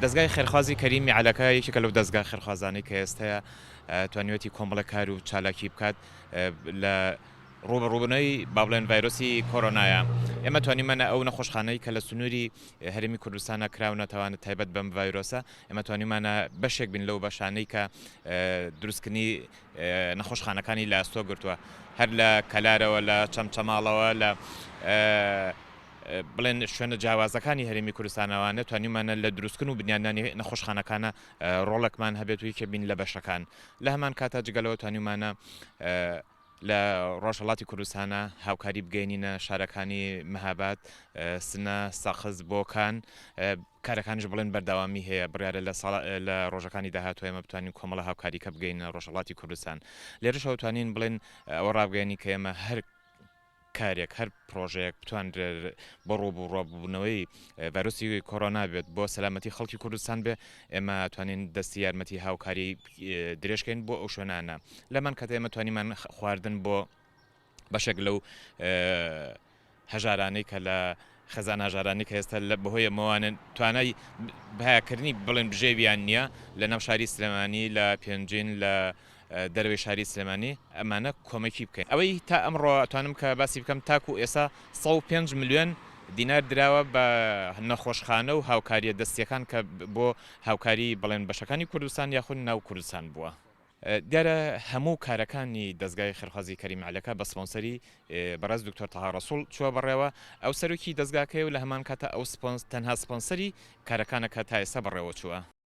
دەستگای خێرخوازی کەریمی عەلەکە یەکێکە لەو دەستگا خێرخوازانەی کە ئێستەیە توانیوەتی کۆمەڵە کار و چالاکی بکات لە ڕوبەڕووبوونەوەی با بڵێن ڤایرۆسی کۆرۆنایە. ئێمە توانیمانە ئەو نەخۆشخانەی کە لە سنووری هەرێمی کوردستانە کراونەتەوانە تایبەت بەم ڤایرۆسە ئێمە توانیمانە بەشێک بین لەو بەشانەی کە دروستکردنی نەخۆشخانەکانی لە ئەستۆ گرتووە هەر لە کەلارەوە لە چەمچەماڵەوە لە بڵێن شوێنە جیاوازەکانی هەرێمی کوردستانەوانە توانیمانە لە دروستکردن و بنیادنانی نەخۆشخانەکانە ڕۆڵێکمان هەبێت کە بین لە بەشەکان لە هەمان کاتە جگەلەوە توانیمانە لە ڕۆژهەڵاتی کوردستانە هاوکاری بگەینینە شارەکانی مەهاباد سنە سەخز بۆکان کارەکانش بڵێن بەرداوامی هەیە بڕیارە لە ڕۆژەکانی داهاتوە ئێمە بتوانین کۆمەڵە هاوکاریکە بگەینە ڕۆژهەڵاتی کوردستان لێرەشەوە توانین بڵێن ئەوە ڕابگەینی کە ئێمە هەر کارێک هەر پرۆژەیەک بتوان بۆ ڕووبوو ڕۆبوونەوەی ڤایرۆسی کۆرۆنا بێت بۆ سەلامەتی خەڵکی کوردستان بێ ئێمە توانین دەستی یارمەتی هاوکاری درێژکەین بۆ ئەو شوێنانە لەمان کات ئێمە توانیمان خواردن بۆ بەشێک لەو هەژارانەی کە لە خەزان هەژارانی کە ئێستا لە بەهۆی ئەمەوانن توانای بەهایەکردنی بڵێن بژێویان نییە لە ناو شاری سلێمانی لە پێنجین لە دەروی شاری سلێمانی ئەمانە کۆمەکی بکەین ئەوەی تا ئەمڕۆ توانم کە باسی بکەم تاکو ئێستا 105 میلیۆن دینار دراوە بە نەخۆشخانە و هاوکاریە دەستیەکان کە بۆ هاوکاری بڵێن بەشەکانی کوردستان یاخود ناو کوردستان بووە دیارە هەموو کارەکانی دەستگای خێرخوازی کەریم عەلەکە بە سپۆنسەری بەڕێز دکتۆر تەها ڕەسوڵ چووە بەڕێوە ئەو سەرۆکی دەستگاکەی و لە هەمان کاتە ئەو تەنها سپۆنسەری کارەکانەکە تا ئێستا بەڕێوە چووە